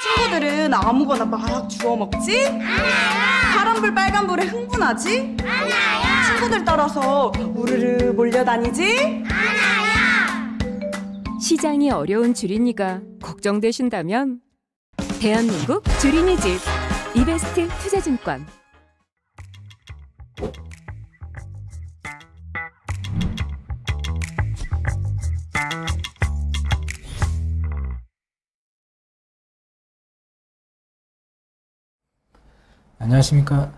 친구들은 아무거나 막 주워 먹지? 하나요. 파란불 빨간불에 흥분하지? 하나요. 친구들 따라서 우르르 몰려다니지? 하나요. 시장이 어려운 주린이가 걱정되신다면 대한민국 주린이 집 이베스트 투자증권. 안녕하십니까.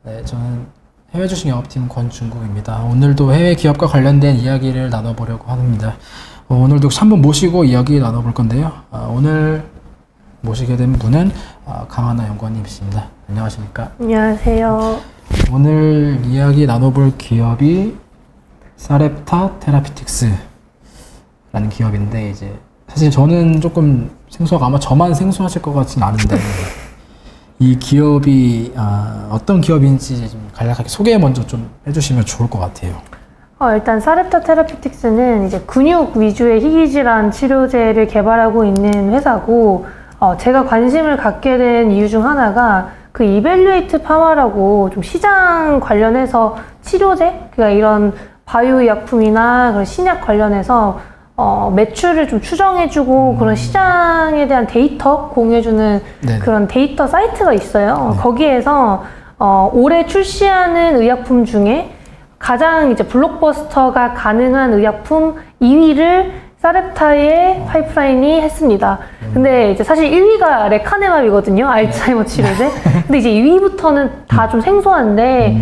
네, 저는 해외 주식 영업팀 권중국입니다. 오늘도 해외 기업과 관련된 이야기를 나눠보려고 합니다. 오늘도 한 분 모시고 이야기 나눠볼 건데요. 오늘 모시게 된 분은 강하나 연구원님이십니다. 안녕하십니까. 안녕하세요. 오늘 이야기 나눠볼 기업이 사렙타 테라피틱스라는 기업인데, 이제 사실 저는 조금 생소하고 아마 저만 생소하실 것 같진 않은데 이 기업이 어떤 기업인지 좀 간략하게 소개 먼저 좀 해주시면 좋을 것 같아요. 일단 사렙타 테라피틱스는 이제 근육 위주의 희귀질환 치료제를 개발하고 있는 회사고, 제가 관심을 갖게 된 이유 중 하나가 그 이벨루에이트 파마라고 좀 시장 관련해서 치료제, 그러니까 이런 바이오 약품이나 그런 신약 관련해서 매출을 좀 추정해주고 그런 시장에 대한 데이터 공유해주는 네네. 그런 데이터 사이트가 있어요. 네. 거기에서 올해 출시하는 의약품 중에 가장 이제 블록버스터가 가능한 의약품 2위를 사렙타의 파이프라인이 했습니다. 근데 이제 사실 1위가 레카네맙이거든요. 알츠하이머 치료제. 근데 이제 2위부터는 다 좀 생소한데,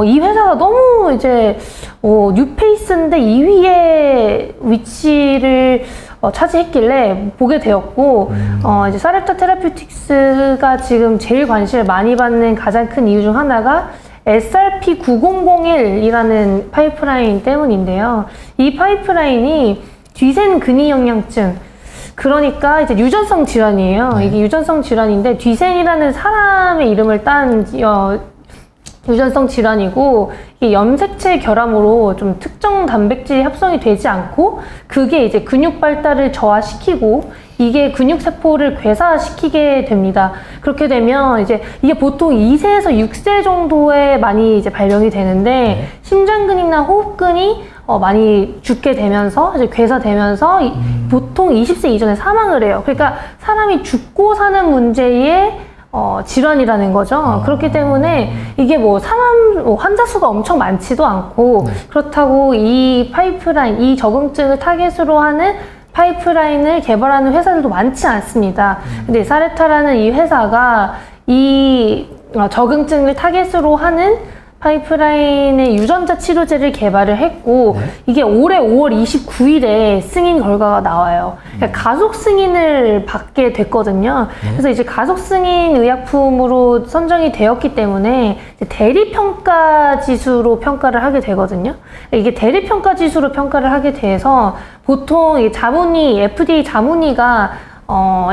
이 회사가 너무 이제, 뉴페이스인데 2위의 위치를 차지했길래 보게 되었고, 이제 사렙타 테라피틱스가 지금 제일 관심을 많이 받는 가장 큰 이유 중 하나가 SRP9001이라는 파이프라인 때문인데요. 이 파이프라인이 뒤센 근위영양증, 그러니까 이제 유전성 질환이에요. 네. 이게 유전성 질환인데 뒤센이라는 사람의 이름을 딴 유전성 질환이고, 이 염색체 결함으로 좀 특정 단백질이 합성이 되지 않고 그게 이제 근육 발달을 저하시키고 이게 근육세포를 괴사시키게 됩니다. 그렇게 되면 이제 이게 보통 2세에서 6세 정도에 많이 이제 발병이 되는데, 네. 심장근이나 호흡근이 많이 죽게 되면서 이제 괴사되면서 보통 20세 이전에 사망을 해요. 그러니까 사람이 죽고 사는 문제의 질환이라는 거죠. 그렇기 때문에 이게 뭐 사람 환자 수가 엄청 많지도 않고, 네. 그렇다고 이 파이프라인, 이 적응증을 타겟으로 하는 파이프라인을 개발하는 회사들도 많지 않습니다. 근데 사렙타라는 이 회사가 이 적응증을 타겟으로 하는 파이프라인의 유전자 치료제를 개발을 했고, 네. 이게 올해 5월 29일에 승인 결과가 나와요. 그러니까 가속 승인을 받게 됐거든요. 네. 그래서 이제 가속 승인 의약품으로 선정이 되었기 때문에 이제 대리평가 지수로 평가를 하게 되거든요. 이게 대리평가 지수로 평가를 하게 돼서 보통 이 자문위, FDA 자문위가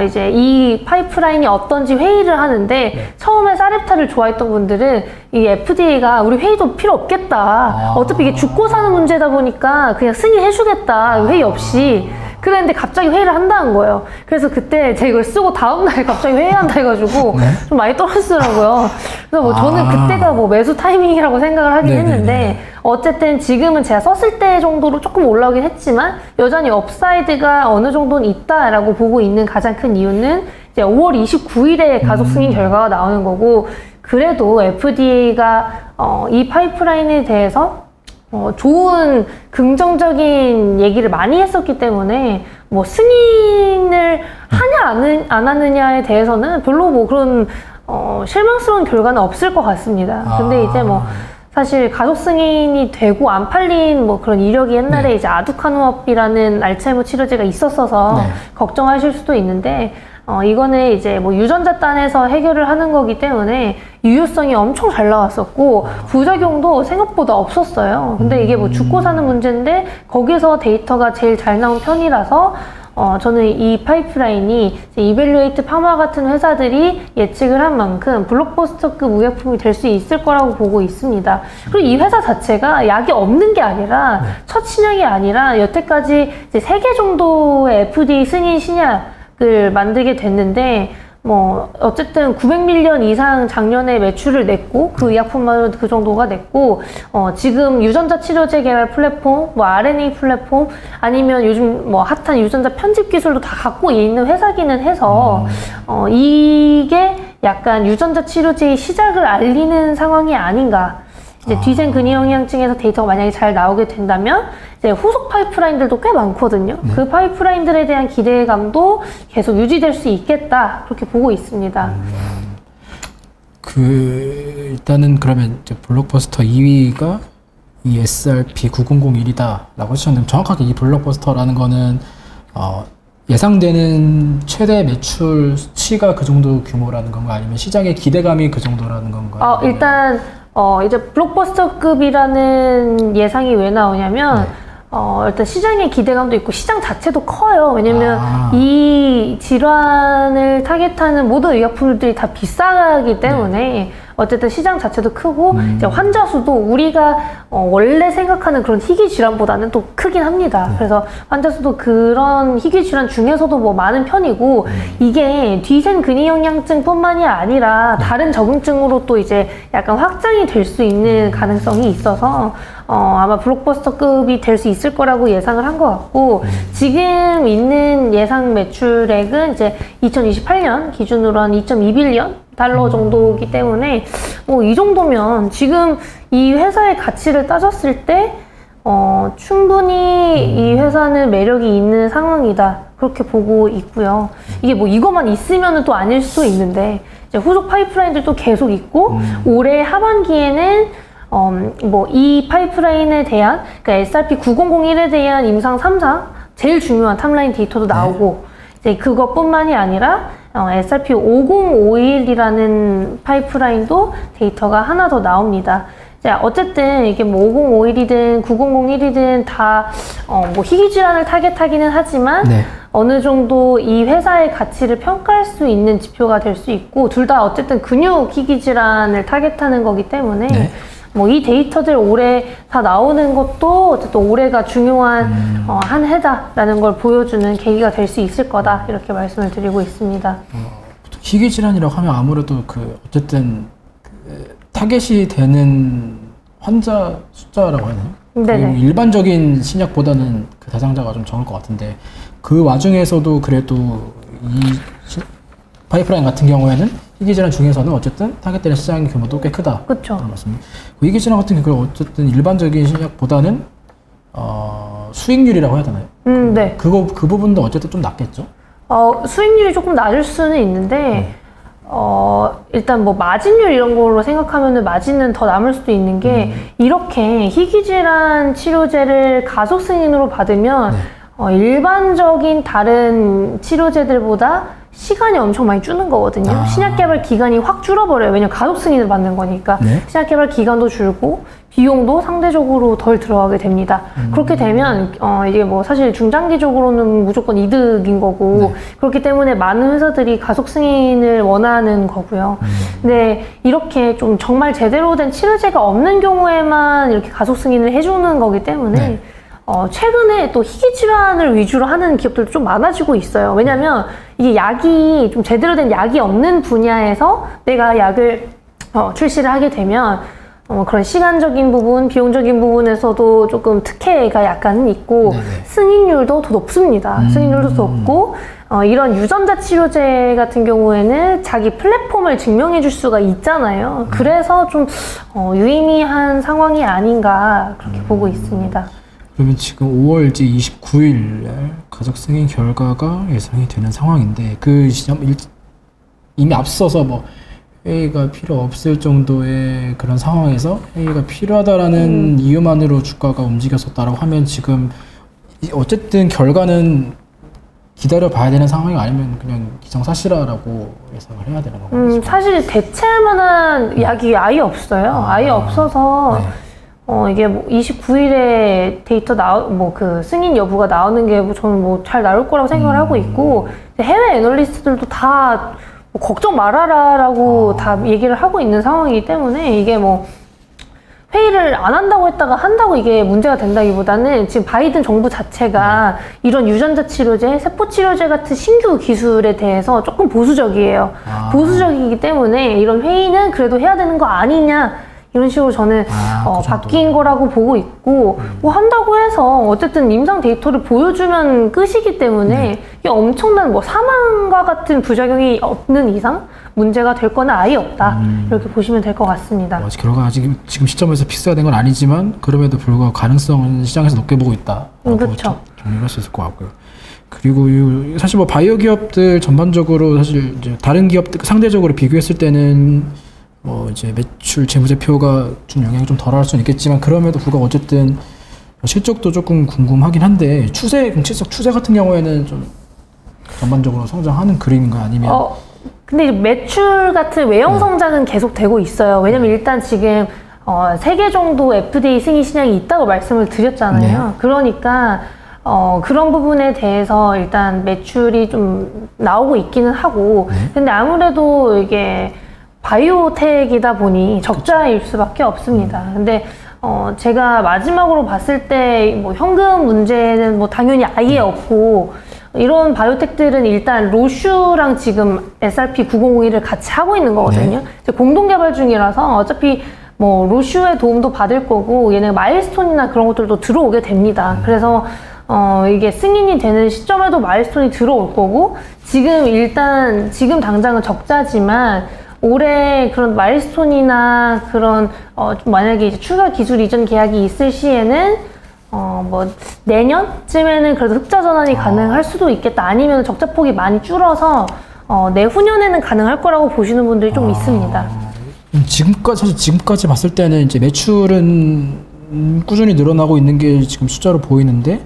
이제 이 파이프라인이 어떤지 회의를 하는데, 네. 처음에 사렙타를 좋아했던 분들은 이 FDA가 우리 회의도 필요 없겠다. 어차피 이게 죽고 사는 문제다 보니까 그냥 승인해주겠다. 회의 없이. 그랬는데 갑자기 회의를 한다는 거예요. 그래서 그때 제가 이걸 쓰고 다음날 갑자기 회의한다 해가지고 네. 좀 많이 떨어지더라고요. 그래서 뭐 저는 그때가 뭐 매수 타이밍이라고 생각을 하긴 네네네. 했는데, 어쨌든 지금은 제가 썼을 때 정도로 조금 올라오긴 했지만 여전히 업사이드가 어느 정도는 있다라고 보고 있는 가장 큰 이유는 이제 5월 29일에 가속 승인 결과가 나오는 거고, 그래도 FDA가 이 파이프라인에 대해서 좋은 긍정적인 얘기를 많이 했었기 때문에 뭐 승인을 하냐 안 하느냐에 대해서는 별로 뭐 그런 실망스러운 결과는 없을 것 같습니다. 근데 이제 뭐 사실 가속 승인이 되고 안 팔린 뭐 그런 이력이 옛날에 네. 이제 아두카누업이라는 알츠하이머 치료제가 있었어서 네. 걱정하실 수도 있는데, 이거는 이제 뭐 유전자 단에서 해결을 하는 거기 때문에 유효성이 엄청 잘 나왔었고 부작용도 생각보다 없었어요. 근데 이게 뭐 죽고 사는 문제인데 거기서 데이터가 제일 잘 나온 편이라서 저는 이 파이프라인이 이벨루에이트 파마 같은 회사들이 예측을 한 만큼 블록버스터급 의약품이 될 수 있을 거라고 보고 있습니다. 그리고 이 회사 자체가 약이 없는 게 아니라 첫 신약이 아니라 여태까지 이제 3개 정도의 FDA 승인 신약을 만들게 됐는데, 뭐 어쨌든 900밀리언 이상 작년에 매출을 냈고 그 의약품만으로 그 정도가 냈고 지금 유전자 치료제 개발 플랫폼, 뭐 RNA 플랫폼 아니면 요즘 뭐 핫한 유전자 편집 기술도 다 갖고 있는 회사기는 해서 이게 약간 유전자 치료제의 시작을 알리는 상황이 아닌가. 이제 뒤생 근위 영양증에서 데이터가 만약에 잘 나오게 된다면 이제 후속 파이프라인들도 꽤 많거든요. 그 파이프라인들에 대한 기대감도 계속 유지될 수 있겠다 그렇게 보고 있습니다. 일단은 그러면 이제 블록버스터 2위가 이 SRP-9001이다라고 하셨는데 정확하게 이 블록버스터라는 거는 예상되는 최대 매출 수치가 그 정도 규모라는 건가 아니면 시장의 기대감이 그 정도라는 건가요? 일단 이제 블록버스터급이라는 예상이 왜 나오냐면 일단 시장의 기대감도 있고 시장 자체도 커요. 왜냐면 이 질환을 타겟하는 모든 의약품들이 다 비싸기 때문에 어쨌든 시장 자체도 크고 이제 환자 수도 우리가 원래 생각하는 그런 희귀 질환보다는 또 크긴 합니다. 그래서 환자 수도 그런 희귀 질환 중에서도 뭐 많은 편이고 이게 뒤생 근위 영양증뿐만이 아니라 다른 적응증으로 또 이제 약간 확장이 될 수 있는 가능성이 있어서 아마 블록버스터급이 될 수 있을 거라고 예상을 한 것 같고 지금 있는 예상 매출액은 이제 2028년 기준으로 한 2.2빌리언 달러 정도이기 때문에 뭐 이 정도면 지금 이 회사의 가치를 따졌을 때 충분히 이 회사는 매력이 있는 상황이다 그렇게 보고 있고요. 이게 뭐 이것만 있으면 또 아닐 수도 있는데 이제 후속 파이프라인들도 계속 있고 올해 하반기에는 뭐 이 파이프라인에 대한 그러니까 SRP-9001에 대한 임상 3상 제일 중요한 탑라인 데이터도 나오고 이제 그것뿐만이 아니라 SRP-5051이라는 파이프라인도 데이터가 하나 더 나옵니다. 자, 어쨌든 이게 뭐 5051이든 9001이든 다 뭐 희귀 질환을 타겟하기는 하지만 어느 정도 이 회사의 가치를 평가할 수 있는 지표가 될 수 있고 둘 다 어쨌든 근육 희귀 질환을 타겟하는 거기 때문에 뭐 이 데이터들 올해 다 나오는 것도 어쨌든 올해가 중요한 한 해다라는 걸 보여주는 계기가 될 수 있을 거다 이렇게 말씀을 드리고 있습니다. 희귀 질환이라고 하면 아무래도 어쨌든 타겟이 되는 환자 숫자라고 하나요? 네네. 일반적인 신약보다는 그 대상자가 좀 적을 것 같은데 그 와중에서도 그래도 이 파이프라인 같은 경우에는 희귀 질환 중에서는 어쨌든 타겟되는 시장 규모도 꽤 크다. 그렇죠. 맞습니다. 희귀 질환 같은 경우 어쨌든 일반적인 신약보다는 수익률이라고 해야 되나요? 네. 그 부분도 어쨌든 좀 낮겠죠? 수익률이 조금 낮을 수는 있는데 일단 뭐 마진율 이런 걸로 생각하면은 마진은 더 남을 수도 있는 게 이렇게 희귀 질환 치료제를 가속 승인으로 받으면 일반적인 다른 치료제들보다 시간이 엄청 많이 주는 거거든요. 신약 개발 기간이 확 줄어버려요. 왜냐면 가속 승인을 받는 거니까. 신약 개발 기간도 줄고 비용도 상대적으로 덜 들어가게 됩니다. 그렇게 되면 이게 뭐 사실 중장기적으로는 무조건 이득인 거고 그렇기 때문에 많은 회사들이 가속 승인을 원하는 거고요. 근데 이렇게 좀 정말 제대로 된 치료제가 없는 경우에만 이렇게 가속 승인을 해주는 거기 때문에 최근에 또 희귀 질환을 위주로 하는 기업들도 좀 많아지고 있어요. 왜냐면 이게 약이 좀 제대로 된 약이 없는 분야에서 내가 약을 출시를 하게 되면 그런 시간적인 부분, 비용적인 부분에서도 조금 특혜가 약간은 있고 승인율도 더 높습니다. 승인율도 더 높고 이런 유전자 치료제 같은 경우에는 자기 플랫폼을 증명해 줄 수가 있잖아요. 그래서 좀 유의미한 상황이 아닌가 그렇게 보고 있습니다. 그러면 지금 5월 29일 가족 승인 결과가 예상이 되는 상황인데 그 시점 이미 앞서서 뭐 회의가 필요 없을 정도의 그런 상황에서 회의가 필요하다라는 이유만으로 주가가 움직였었다라고 하면 지금 어쨌든 결과는 기다려 봐야 되는 상황이 아니면 그냥 기정사실화라고 예상을 해야 되는 건가요? 사실 대체할 만한 약이 아예 없어요. 아예 없어서 이게 뭐 29일에 데이터 그 승인 여부가 나오는 게 뭐 저는 뭐 잘 나올 거라고 생각을 하고 있고 해외 애널리스트들도 다 뭐 걱정 말아라라고 다 얘기를 하고 있는 상황이기 때문에 이게 뭐 회의를 안 한다고 했다가 한다고 이게 문제가 된다기보다는 지금 바이든 정부 자체가 이런 유전자 치료제, 세포 치료제 같은 신규 기술에 대해서 조금 보수적이에요. 보수적이기 때문에 이런 회의는 그래도 해야 되는 거 아니냐 이런 식으로 저는 그 바뀐 거라고 보고 있고 뭐 한다고 해서 어쨌든 임상 데이터를 보여주면 끝이기 때문에 이게 엄청난 뭐 사망과 같은 부작용이 없는 이상 문제가 될 거는 아예 없다 이렇게 보시면 될 것 같습니다. 아직 결과가 아직 지금 시점에서 픽스가 된 건 아니지만 그럼에도 불구하고 가능성은 시장에서 높게 보고 있다. 그렇죠. 정리할 수 있을 것 같고요. 그리고 사실 뭐 바이오 기업들 전반적으로 사실 이제 다른 기업들 상대적으로 비교했을 때는 뭐 이제 매출 재무제표가 좀 영향이 좀 덜할 수는 있겠지만 그럼에도 불구하고 어쨌든 실적도 조금 궁금하긴 한데 공시적 추세 같은 경우에는 좀 전반적으로 성장하는 그림인가 아니면 근데 매출 같은 외형 성장은 계속 되고 있어요. 왜냐면 일단 지금 3개 정도 FDA 승인 시장이 있다고 말씀을 드렸잖아요. 네. 그러니까 그런 부분에 대해서 일단 매출이 좀 나오고 있기는 하고 근데 아무래도 이게 바이오텍이다 보니 적자일 수밖에 없습니다. 근데 제가 마지막으로 봤을 때 뭐 현금 문제는 뭐 당연히 아예 없고 이런 바이오텍들은 일단 로슈랑 지금 SRP-9001을 같이 하고 있는 거거든요. 이제 공동 개발 중이라서 어차피 뭐 로슈의 도움도 받을 거고 얘네 마일스톤이나 그런 것들도 들어오게 됩니다. 그래서 이게 승인이 되는 시점에도 마일스톤이 들어올 거고 지금 당장은 적자지만 올해 그런 마일스톤이나 그런 만약에 이제 추가 기술 이전 계약이 있을 시에는 뭐 내년쯤에는 그래도 흑자 전환이 가능할 수도 있겠다. 아니면 적자폭이 많이 줄어서 내후년에는 가능할 거라고 보시는 분들이 좀 있습니다. 지금까지 봤을 때는 이제 매출은 꾸준히 늘어나고 있는 게 지금 숫자로 보이는데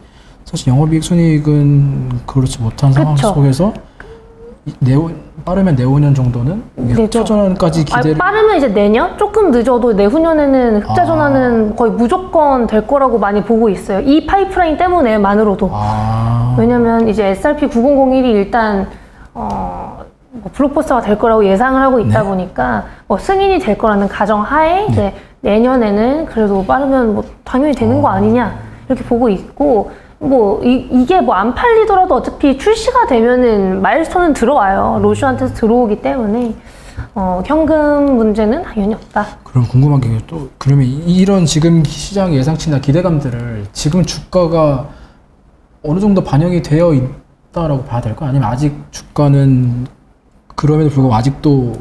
사실 영업이익 순이익은 그렇지 못한 상황 속에서 빠르면 내후년 정도는 흑자 전환까지 기대를 빠르면 이제 내년? 조금 늦어도 내후년에는 흑자 전환은 거의 무조건 될 거라고 많이 보고 있어요. 이 파이프라인 때문에만으로도. 왜냐면 이제 SRP-9001이 일단 뭐 블록버스터가 될 거라고 예상을 하고 있다 보니까 뭐 승인이 될 거라는 가정 하에 이제 내년에는 그래도 빠르면 뭐 당연히 되는 거 아니냐 이렇게 보고 있고 뭐 이게 뭐 안 팔리더라도 어차피 출시가 되면은 마일스톤은 들어와요. 로슈한테서 들어오기 때문에 현금 문제는 당연히 없다. 그럼 궁금한 게 또 그러면 이런 지금 시장 예상치나 기대감들을 지금 주가가 어느 정도 반영이 되어 있다라고 봐야 될까? 아니면 아직 주가는 그럼에도 불구하고 아직도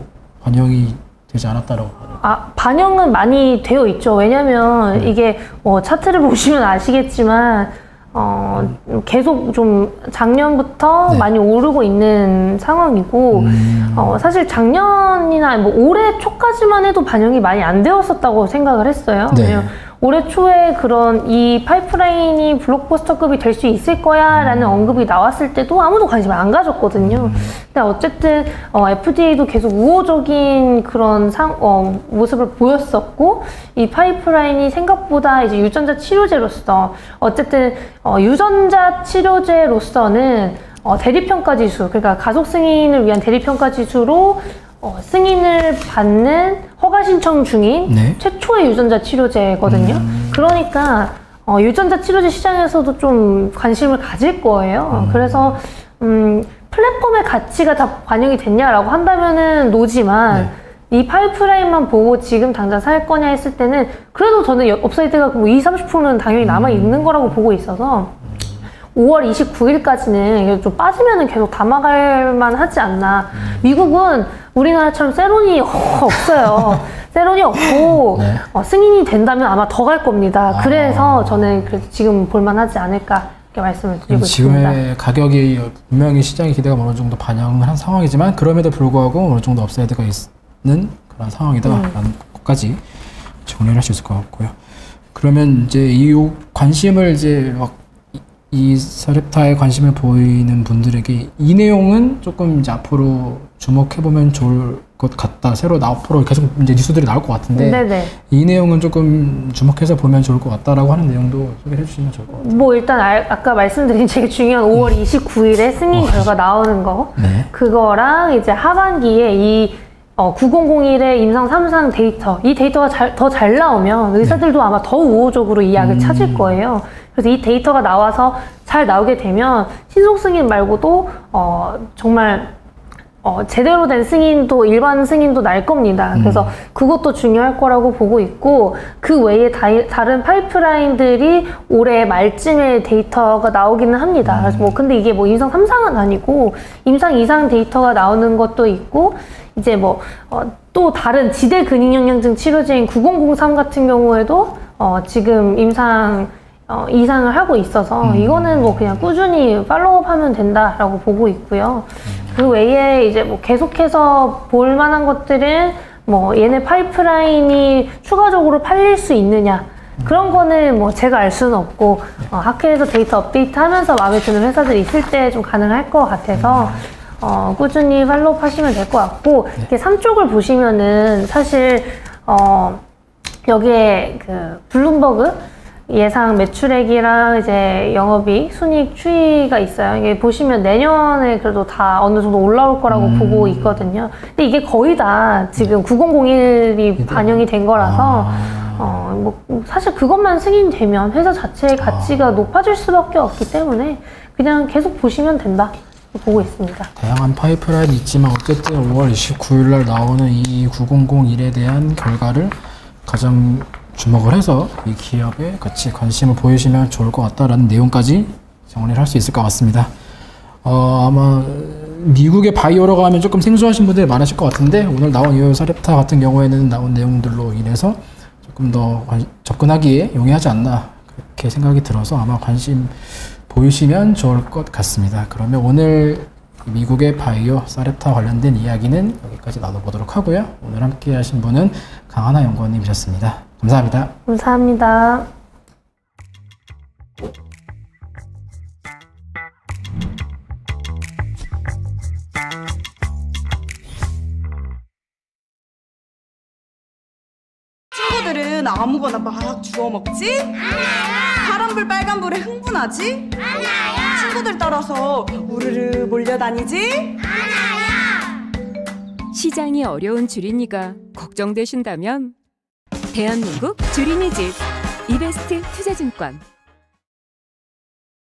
반영이 되지 않았다라고 봐야 될까? 반영은 많이 되어 있죠. 왜냐면 이게 차트를 보시면 아시겠지만 계속 좀 작년부터 많이 오르고 있는 상황이고 사실 작년이나 뭐 올해 초까지만 해도 반영이 많이 안 되었었다고 생각을 했어요. 왜냐면 올해 초에 그런 이 파이프라인이 블록버스터급이 될 수 있을 거야 라는 언급이 나왔을 때도 아무도 관심 안 가졌거든요. 근데 어쨌든 FDA도 계속 우호적인 그런 모습을 보였었고 이 파이프라인이 생각보다 이제 유전자 치료제로서 어쨌든 유전자 치료제로서는 대리평가 지수, 그러니까 가속 승인을 위한 대리평가 지수로 승인을 받는 허가 신청 중인 최초의 유전자 치료제거든요. 그러니까 유전자 치료제 시장에서도 좀 관심을 가질 거예요. 그래서 플랫폼의 가치가 다 반영이 됐냐라고 한다면은 노지만 이 파이프라인만 보고 지금 당장 살 거냐 했을 때는 그래도 저는 업사이드가 뭐 20-30%는 당연히 남아있는 거라고 보고 있어서 5월 29일까지는 좀 빠지면은 계속 담아갈 만하지 않나. 미국은 우리나라처럼 세론이 없어요. 세론이 없고 승인이 된다면 아마 더 갈 겁니다. 그래서 저는 그래도 지금 볼만하지 않을까 이렇게 말씀을 드리고 있습니다. 지금의 가격이 분명히 시장의 기대가 어느 정도 반영을 한 상황이지만 그럼에도 불구하고 어느 정도 업사이드가 있는 그런 상황이다라는 것까지 정리를 할 수 있을 것 같고요. 그러면 이제 이 관심을 이제 막 이 사렙타에 관심을 보이는 분들에게 이 내용은 조금 이제 앞으로 주목해보면 좋을 것 같다. 새로 앞으로 계속 이제 뉴스들이 나올 것 같은데 이 내용은 조금 주목해서 보면 좋을 것 같다라고 하는 내용도 소개해 주시면 좋을 것 같아요. 뭐 일단 아까 말씀드린 제일 중요한 5월 29일에 승인 결과 나오는 거 그거랑 이제 하반기에 이 9001의 임상 3상 데이터, 이 데이터가 더 잘 나오면 의사들도 아마 더 우호적으로 이 약을 찾을 거예요. 그래서 이 데이터가 나와서 잘 나오게 되면 신속 승인 말고도 정말 제대로 된 승인도, 일반 승인도 날 겁니다. 그래서 그것도 중요할 거라고 보고 있고, 그 외에 다른 파이프라인들이 올해 말쯤에 데이터가 나오기는 합니다. 그래서 근데 이게 임상 3상은 아니고, 임상 2상 데이터가 나오는 것도 있고, 이제 또 다른 지대 근육영양증 치료제인 9003 같은 경우에도, 지금 임상 2상을 하고 있어서, 이거는 그냥 꾸준히 팔로우업 하면 된다라고 보고 있고요. 그 외에 이제 계속해서 볼 만한 것들은 얘네 파이프라인이 추가적으로 팔릴 수 있느냐, 그런 거는 제가 알 수는 없고, 학회에서 데이터 업데이트 하면서 마음에 드는 회사들이 있을 때 좀 가능할 것 같아서 꾸준히 팔로우업 하시면 될 것 같고, 이렇게 3쪽을 보시면은 사실 여기에 그 블룸버그 예상 매출액이랑 이제 영업이익, 순이익 추이가 있어요. 이게 보시면 내년에 그래도 다 어느 정도 올라올 거라고 보고 있거든요. 근데 이게 거의 다 지금 9001이 반영이 된 거라서 사실 그것만 승인되면 회사 자체의 가치가 높아질 수밖에 없기 때문에 그냥 계속 보시면 된다 보고 있습니다. 다양한 파이프라인이 있지만 어쨌든 5월 29일 날 나오는 이 9001에 대한 결과를 가장 주목을 해서 이 기업에 같이 관심을 보이시면 좋을 것 같다라는 내용까지 정리를 할 수 있을 것 같습니다. 아마 미국의 바이오라고 하면 조금 생소하신 분들이 많으실 것 같은데, 오늘 나온 이 사렙타 같은 경우에는 나온 내용들로 인해서 조금 더 접근하기에 용이하지 않나 그렇게 생각이 들어서 아마 관심 보이시면 좋을 것 같습니다. 그러면 오늘 미국의 바이오 사렙타 관련된 이야기는 여기까지 나눠보도록 하고요. 오늘 함께 하신 분은 강하나 연구원님이셨습니다. 감사합니다. 감사합니다. 친구들은 아무거나 막 주워 먹지? 파란불 빨간불에 흥분하지? 친구들 따라서 우르르 몰려다니지? 시장이 어려운 주린이가 걱정되신다면 대한민국 주린이집 이베스트 투자증권